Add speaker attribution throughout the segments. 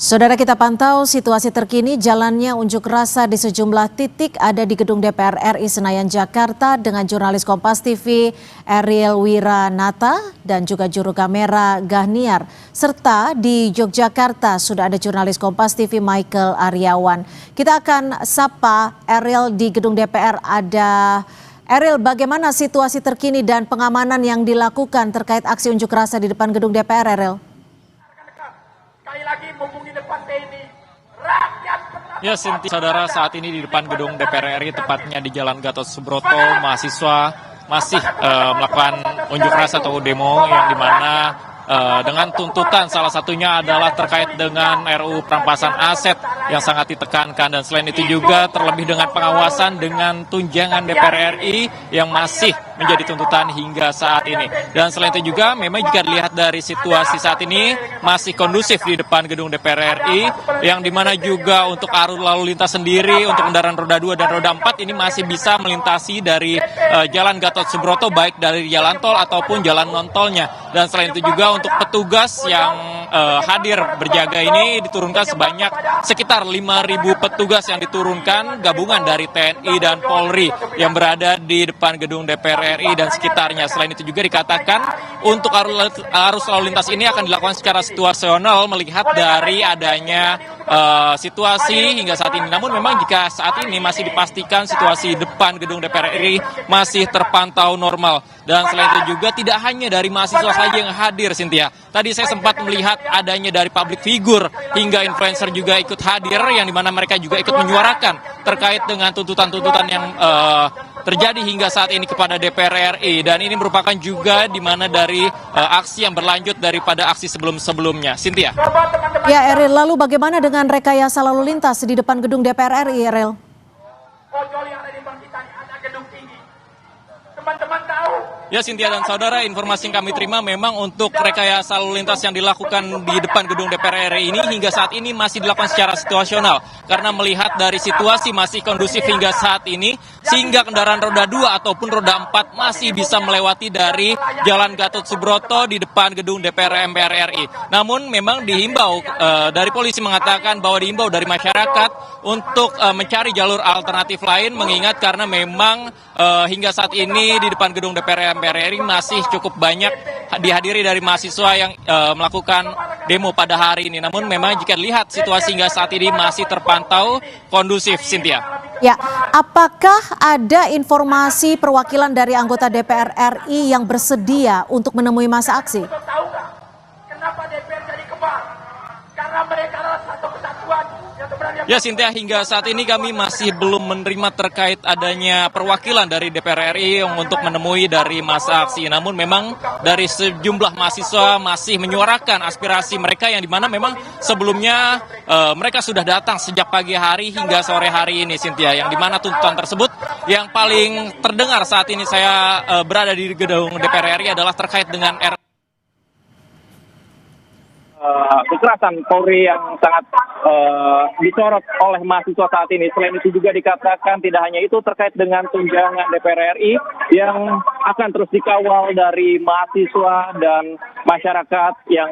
Speaker 1: Saudara, kita pantau situasi terkini jalannya unjuk rasa di sejumlah titik ada di Gedung DPR RI Senayan, Jakarta dengan jurnalis Kompas TV Ariel Wiranata dan juga juru kamera Gahniar. Serta di Yogyakarta sudah ada jurnalis Kompas TV Michael Aryawan. Kita akan sapa Ariel di Gedung DPR. Ada Ariel, bagaimana situasi terkini dan pengamanan yang dilakukan terkait aksi unjuk rasa di depan Gedung DPR, Ariel?
Speaker 2: Ya, Sinti, saudara, saat ini di depan gedung DPR RI, tepatnya di Jalan Gatot Subroto, mahasiswa masih melakukan unjuk rasa atau demo yang dimana dengan tuntutan salah satunya adalah terkait dengan RUU perampasan aset yang sangat ditekankan, dan selain itu juga terlebih dengan pengawasan dengan tunjangan DPR RI yang masih menjadi tuntutan hingga saat ini. Dan selain itu juga memang jika dilihat dari situasi saat ini masih kondusif di depan gedung DPR RI, yang dimana juga untuk arus lalu lintas sendiri untuk kendaraan roda 2 dan roda 4 ini masih bisa melintasi dari Jalan Gatot Subroto, baik dari jalan tol ataupun jalan non tolnya. Dan selain itu juga untuk petugas yang hadir berjaga ini diturunkan sebanyak sekitar 5.000 petugas yang diturunkan gabungan dari TNI dan Polri yang berada di depan gedung DPR RI dan sekitarnya. Selain itu juga dikatakan untuk arus lalu lintas ini akan dilakukan secara situasional melihat dari adanya situasi hingga saat ini. Namun memang jika saat ini masih dipastikan situasi depan gedung DPR RI masih terpantau normal. Dan selain itu juga tidak hanya dari mahasiswa saja yang hadir, Cynthia. Tadi saya sempat melihat adanya dari public figure hingga influencer juga ikut hadir, yang dimana mereka juga ikut menyuarakan terkait dengan tuntutan-tuntutan yang terjadi hingga saat ini kepada DPR RI. Dan ini merupakan juga dimana dari aksi yang berlanjut daripada aksi sebelum-sebelumnya. Cynthia.
Speaker 1: Ya, Ariel, lalu bagaimana dengan rekayasa lalu lintas di depan gedung DPR RI, Ariel?
Speaker 2: Ya, Cynthia dan saudara, informasi yang kami terima memang untuk rekayasa lalu lintas yang dilakukan di depan gedung DPR RI ini hingga saat ini masih dilakukan secara situasional. Karena melihat dari situasi masih kondusif hingga saat ini, sehingga kendaraan roda 2 ataupun roda 4 masih bisa melewati dari Jalan Gatot Subroto di depan gedung DPR MPR RI. Namun memang dihimbau, dari polisi mengatakan bahwa dihimbau dari masyarakat untuk mencari jalur alternatif lain, mengingat karena memang hingga saat ini di depan gedung DPR MPR RI masih cukup banyak dihadiri dari mahasiswa yang melakukan demo pada hari ini. Namun memang jika dilihat situasi hingga saat ini masih terpantau kondusif, Cynthia.
Speaker 1: Ya, apakah ada informasi perwakilan dari anggota DPR RI yang bersedia untuk menemui masa aksi?
Speaker 2: Ya, Cynthia, hingga saat ini kami masih belum menerima terkait adanya perwakilan dari DPR RI untuk menemui dari masa aksi. Namun memang dari sejumlah mahasiswa masih menyuarakan aspirasi mereka, yang dimana memang sebelumnya mereka sudah datang sejak pagi hari hingga sore hari ini, Cynthia. Yang dimana tuntutan tersebut yang paling terdengar saat ini saya berada di gedung DPR RI adalah terkait dengan
Speaker 3: kekerasan Polri yang sangat disorot oleh mahasiswa saat ini. Selain itu juga dikatakan tidak hanya itu, terkait dengan tunjangan DPR RI yang akan terus dikawal dari mahasiswa dan masyarakat yang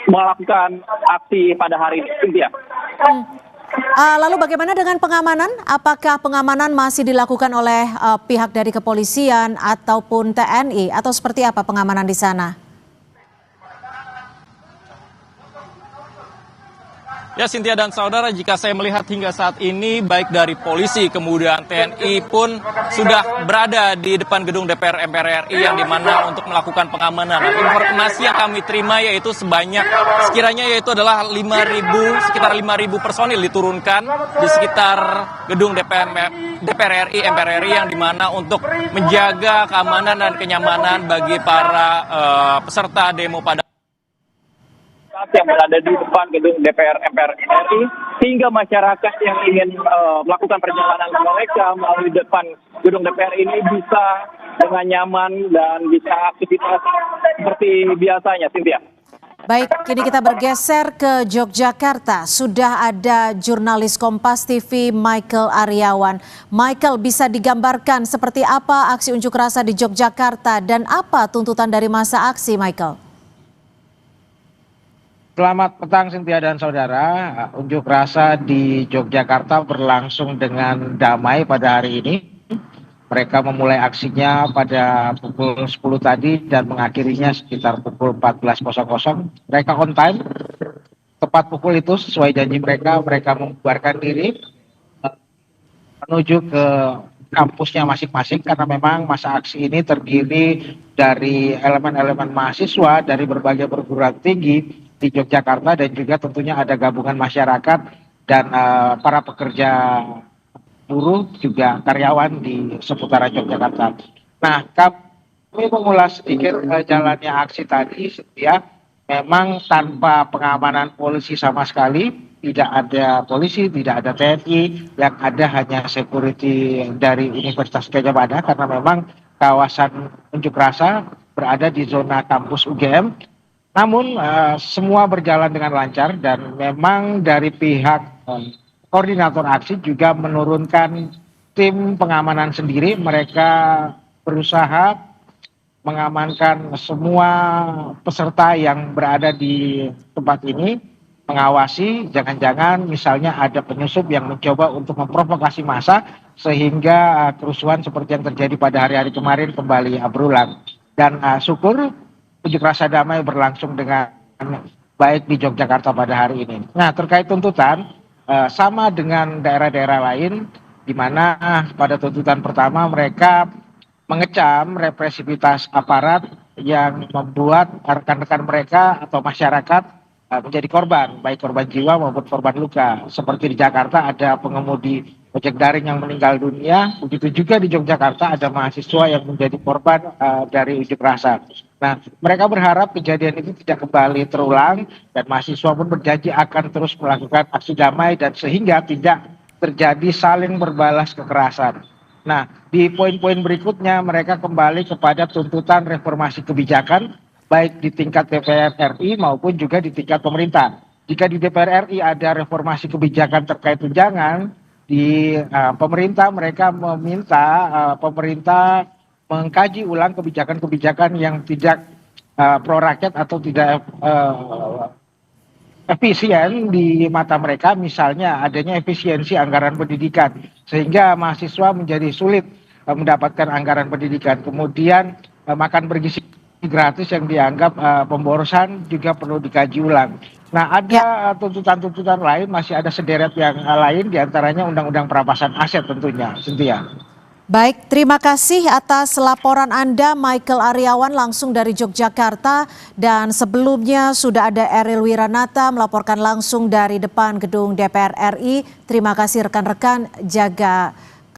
Speaker 3: melakukan aksi pada hari ini. Cynthia.
Speaker 1: Lalu bagaimana dengan pengamanan? Apakah pengamanan masih dilakukan oleh pihak dari kepolisian ataupun TNI, atau seperti apa pengamanan di sana?
Speaker 2: Ya, Cynthia dan saudara, jika saya melihat hingga saat ini baik dari polisi kemudian TNI pun sudah berada di depan gedung DPR MPR RI yang dimana untuk melakukan pengamanan. Informasi yang kami terima yaitu sebanyak sekiranya yaitu adalah sekitar 5.000 personil diturunkan di sekitar gedung DPR RI MPR RI yang dimana untuk menjaga keamanan dan kenyamanan bagi para peserta demo pada
Speaker 3: yang berada di depan gedung DPR MPR RI, hingga masyarakat yang ingin melakukan perjalanan mereka melalui depan gedung DPR ini bisa dengan nyaman dan bisa aktivitas seperti biasanya, Cynthia.
Speaker 1: Baik, kini kita bergeser ke Yogyakarta. Sudah ada jurnalis Kompas TV Michael Aryawan. Michael, bisa digambarkan seperti apa aksi unjuk rasa di Yogyakarta dan apa tuntutan dari masa aksi, Michael?
Speaker 4: Selamat petang Cynthia dan saudara. Unjuk rasa di Yogyakarta berlangsung dengan damai pada hari ini. Mereka memulai aksinya pada pukul 10 tadi dan mengakhirinya sekitar pukul 14.00. Mereka on time. Tepat pukul itu sesuai janji mereka membubarkan diri menuju ke kampusnya masing-masing karena memang masa aksi ini terdiri dari elemen-elemen mahasiswa dari berbagai perguruan tinggi di Yogyakarta dan juga tentunya ada gabungan masyarakat dan para pekerja buruh juga karyawan di seputaran Yogyakarta. Nah, kami mengulas sedikit jalannya aksi tadi, setia memang tanpa pengamanan polisi sama sekali. Tidak ada polisi, tidak ada TNI, yang ada hanya security dari Universitas Gadjah Mada karena memang kawasan unjuk rasa berada di zona kampus UGM. Namun semua berjalan dengan lancar dan memang dari pihak koordinator aksi juga menurunkan tim pengamanan sendiri. Mereka berusaha mengamankan semua peserta yang berada di tempat ini, mengawasi jangan-jangan misalnya ada penyusup yang mencoba untuk memprovokasi massa sehingga kerusuhan seperti yang terjadi pada hari-hari kemarin kembali berulang. Dan syukur unjuk rasa damai berlangsung dengan baik di Yogyakarta pada hari ini. Nah, terkait tuntutan sama dengan daerah-daerah lain di mana pada tuntutan pertama mereka mengecam represivitas aparat yang membuat rekan-rekan mereka atau masyarakat menjadi korban, baik korban jiwa maupun korban luka. Seperti di Jakarta ada pengemudi ojek daring yang meninggal dunia, begitu juga di Yogyakarta ada mahasiswa yang menjadi korban dari unjuk rasa. Nah, mereka berharap kejadian itu tidak kembali terulang dan mahasiswa pun berjanji akan terus melakukan aksi damai dan sehingga tidak terjadi saling berbalas kekerasan. Nah, di poin-poin berikutnya mereka kembali kepada tuntutan reformasi kebijakan baik di tingkat DPR RI maupun juga di tingkat pemerintah. Jika di DPR RI ada reformasi kebijakan terkait tunjangan, di pemerintah mereka meminta pemerintah mengkaji ulang kebijakan-kebijakan yang tidak pro rakyat atau tidak efisien di mata mereka, misalnya adanya efisiensi anggaran pendidikan sehingga mahasiswa menjadi sulit mendapatkan anggaran pendidikan. Kemudian makan bergizi gratis yang dianggap pemborosan juga perlu dikaji ulang. Nah, ada tuntutan-tuntutan lain, masih ada sederet yang lain, diantaranya undang-undang perampasan aset tentunya, Cynthia.
Speaker 1: Baik, terima kasih atas laporan Anda Michael Aryawan langsung dari Yogyakarta, dan sebelumnya sudah ada Ariel Wiranata melaporkan langsung dari depan gedung DPR RI. Terima kasih rekan-rekan, jaga